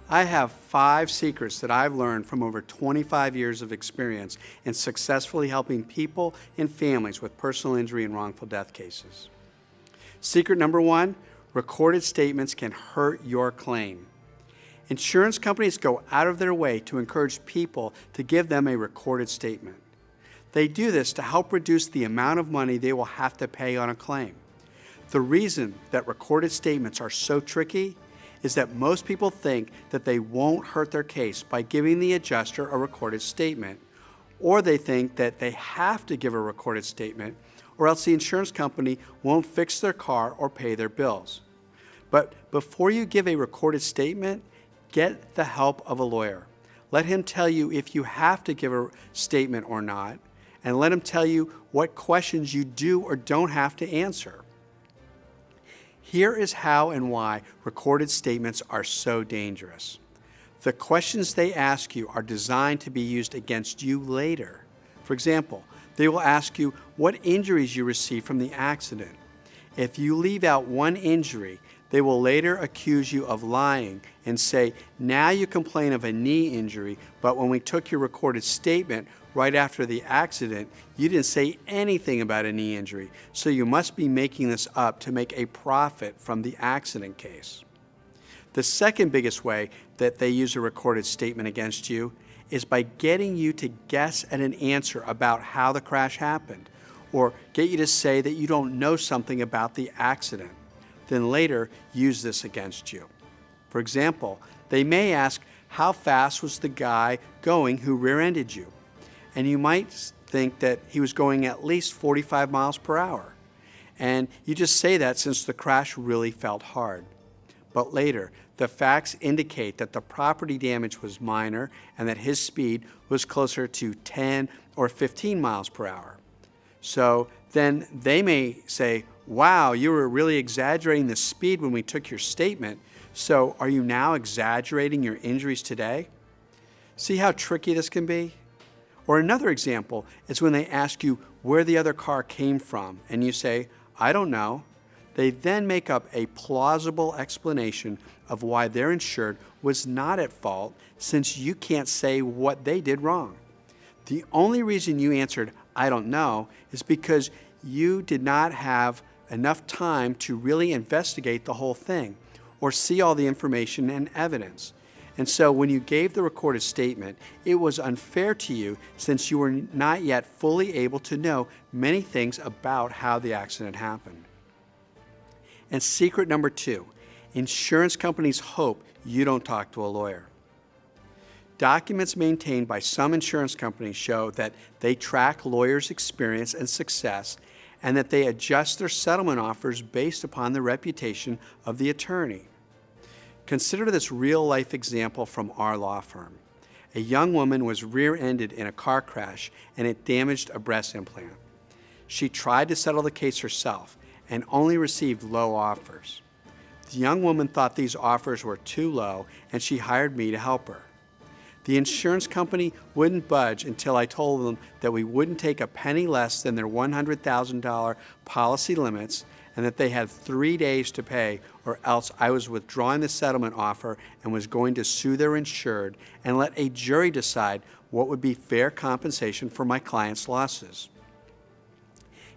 I have 5 secrets that I've learned from over 25 years of experience in successfully helping people and families with personal injury and wrongful death cases. Secret number 1, recorded statements can hurt your claim. Insurance companies go out of their way to encourage people to give them a recorded statement. They do this to help reduce the amount of money they will have to pay on a claim. The reason that recorded statements are so tricky is that most people think that they won't hurt their case by giving the adjuster a recorded statement, or they think that they have to give a recorded statement or else the insurance company won't fix their car or pay their bills. But before you give a recorded statement, get the help of a lawyer. Let him tell you if you have to give a statement or not, and let him tell you what questions you do or don't have to answer. Here is how and why recorded statements are so dangerous. The questions they ask you are designed to be used against you later. For example, they will ask you what injuries you received from the accident. If you leave out one injury, they will later accuse you of lying and say, now you complain of a knee injury, but when we took your recorded statement right after the accident, you didn't say anything about a knee injury, so you must be making this up to make a profit from the accident case. The second biggest way that they use a recorded statement against you is by getting you to guess at an answer about how the crash happened, or get you to say that you don't know something about the accident, then later use this against you. For example, they may ask, how fast was the guy going who rear-ended you? And you might think that he was going at least 45 miles per hour. And you just say that since the crash really felt hard. But later, the facts indicate that the property damage was minor and that his speed was closer to 10 or 15 miles per hour. So then they may say, wow, you were really exaggerating the speed when we took your statement, so are you now exaggerating your injuries today? See how tricky this can be? Or another example is when they ask you where the other car came from, and you say, I don't know. They then make up a plausible explanation of why their insured was not at fault, since you can't say what they did wrong. The only reason you answered, I don't know, is because you did not have enough time to really investigate the whole thing or see all the information and evidence. And so when you gave the recorded statement, it was unfair to you since you were not yet fully able to know many things about how the accident happened. And secret number 2, insurance companies hope you don't talk to a lawyer. Documents maintained by some insurance companies show that they track lawyers' experience and success and that they adjust their settlement offers based upon the reputation of the attorney. Consider this real-life example from our law firm. A young woman was rear-ended in a car crash and it damaged a breast implant. She tried to settle the case herself and only received low offers. The young woman thought these offers were too low and she hired me to help her. The insurance company wouldn't budge until I told them that we wouldn't take a penny less than their $100,000 policy limits and that they had 3 days to pay, or else I was withdrawing the settlement offer and was going to sue their insured and let a jury decide what would be fair compensation for my client's losses.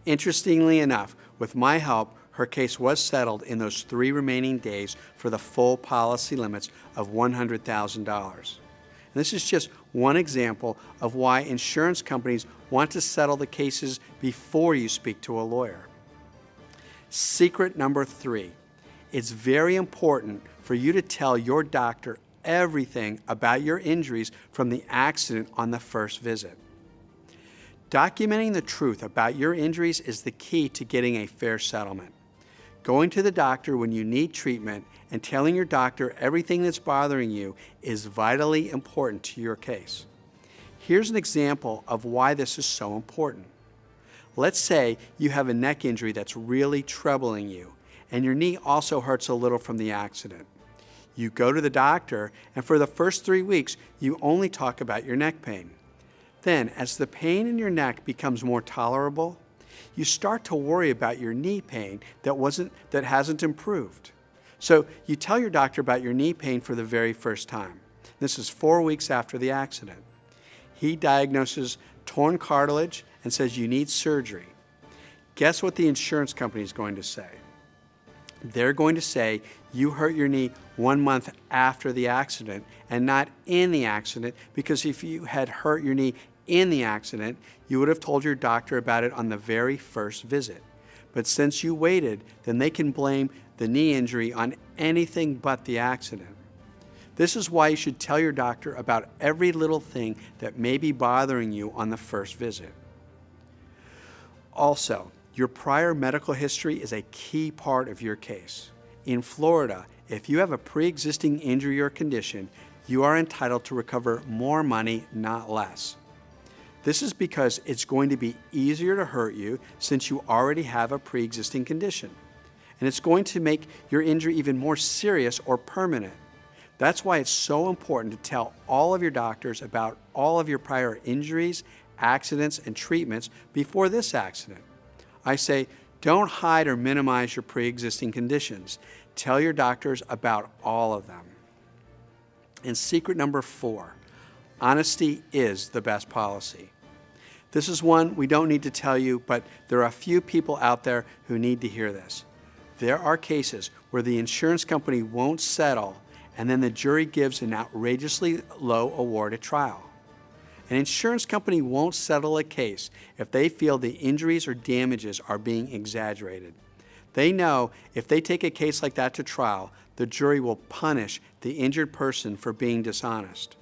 Interestingly enough, with my help, her case was settled in those 3 remaining days for the full policy limits of $100,000. This is just one example of why insurance companies want to settle the cases before you speak to a lawyer. Secret number 3, it's very important for you to tell your doctor everything about your injuries from the accident on the first visit. Documenting the truth about your injuries is the key to getting a fair settlement. Going to the doctor when you need treatment and telling your doctor everything that's bothering you is vitally important to your case. Here's an example of why this is so important. Let's say you have a neck injury that's really troubling you, and your knee also hurts a little from the accident. You go to the doctor, and for the first 3 weeks, you only talk about your neck pain. Then, as the pain in your neck becomes more tolerable, you start to worry about your knee pain that hasn't improved. So you tell your doctor about your knee pain for the very first time. This is 4 weeks after the accident. He diagnoses torn cartilage and says you need surgery. Guess what the insurance company is going to say? They're going to say you hurt your knee 1 month after the accident and not in the accident, because if you had hurt your knee in the accident, you would have told your doctor about it on the very first visit. But since you waited, then they can blame the knee injury on anything but the accident. This is why you should tell your doctor about every little thing that may be bothering you on the first visit. Also, your prior medical history is a key part of your case. In Florida, if you have a pre-existing injury or condition, you are entitled to recover more money, not less. This is because it's going to be easier to hurt you since you already have a pre-existing condition. And it's going to make your injury even more serious or permanent. That's why it's so important to tell all of your doctors about all of your prior injuries, accidents, and treatments before this accident. I say, don't hide or minimize your pre-existing conditions. Tell your doctors about all of them. And secret number 4, honesty is the best policy. This is one we don't need to tell you, but there are a few people out there who need to hear this. There are cases where the insurance company won't settle, and then the jury gives an outrageously low award at trial. An insurance company won't settle a case if they feel the injuries or damages are being exaggerated. They know if they take a case like that to trial, the jury will punish the injured person for being dishonest.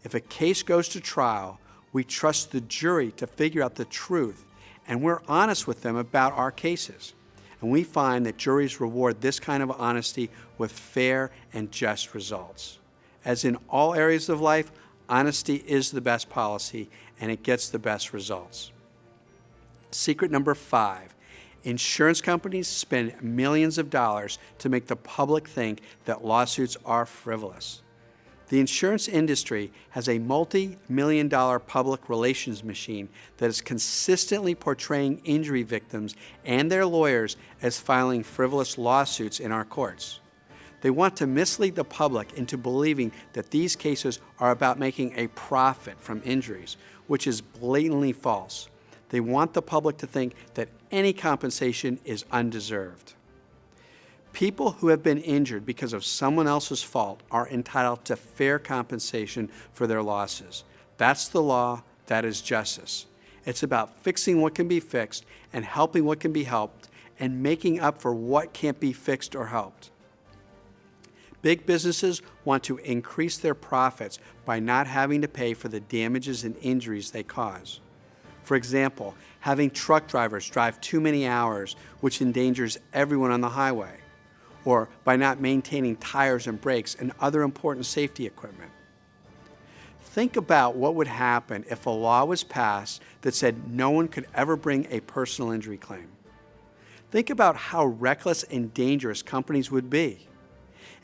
If a case goes to trial, we trust the jury to figure out the truth, and we're honest with them about our cases. And we find that juries reward this kind of honesty with fair and just results. As in all areas of life, honesty is the best policy, and it gets the best results. Secret number 5, insurance companies spend millions of dollars to make the public think that lawsuits are frivolous. The insurance industry has a multi-million-dollar public relations machine that is consistently portraying injury victims and their lawyers as filing frivolous lawsuits in our courts. They want to mislead the public into believing that these cases are about making a profit from injuries, which is blatantly false. They want the public to think that any compensation is undeserved. People who have been injured because of someone else's fault are entitled to fair compensation for their losses. That's the law, that is justice. It's about fixing what can be fixed and helping what can be helped and making up for what can't be fixed or helped. Big businesses want to increase their profits by not having to pay for the damages and injuries they cause. For example, having truck drivers drive too many hours, which endangers everyone on the highway, or by not maintaining tires and brakes and other important safety equipment. Think about what would happen if a law was passed that said no one could ever bring a personal injury claim. Think about how reckless and dangerous companies would be.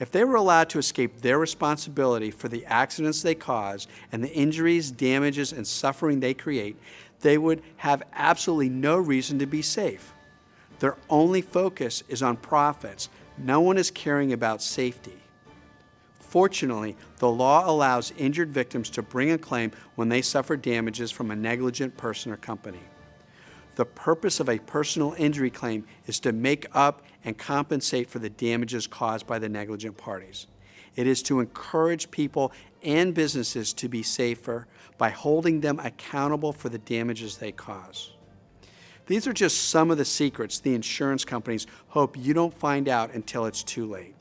If they were allowed to escape their responsibility for the accidents they cause and the injuries, damages, and suffering they create, they would have absolutely no reason to be safe. Their only focus is on profits. No one is caring about safety. Fortunately, the law allows injured victims to bring a claim when they suffer damages from a negligent person or company. The purpose of a personal injury claim is to make up and compensate for the damages caused by the negligent parties. It is to encourage people and businesses to be safer by holding them accountable for the damages they cause. These are just some of the secrets the insurance companies hope you don't find out until it's too late.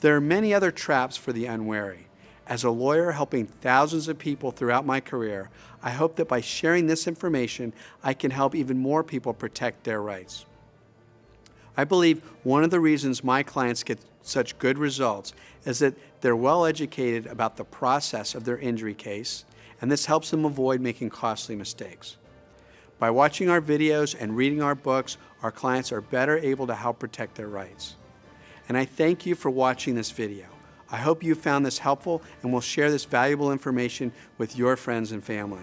There are many other traps for the unwary. As a lawyer helping thousands of people throughout my career, I hope that by sharing this information, I can help even more people protect their rights. I believe one of the reasons my clients get such good results is that they're well educated about the process of their injury case, and this helps them avoid making costly mistakes. By watching our videos and reading our books, our clients are better able to help protect their rights. And I thank you for watching this video. I hope you found this helpful and will share this valuable information with your friends and family.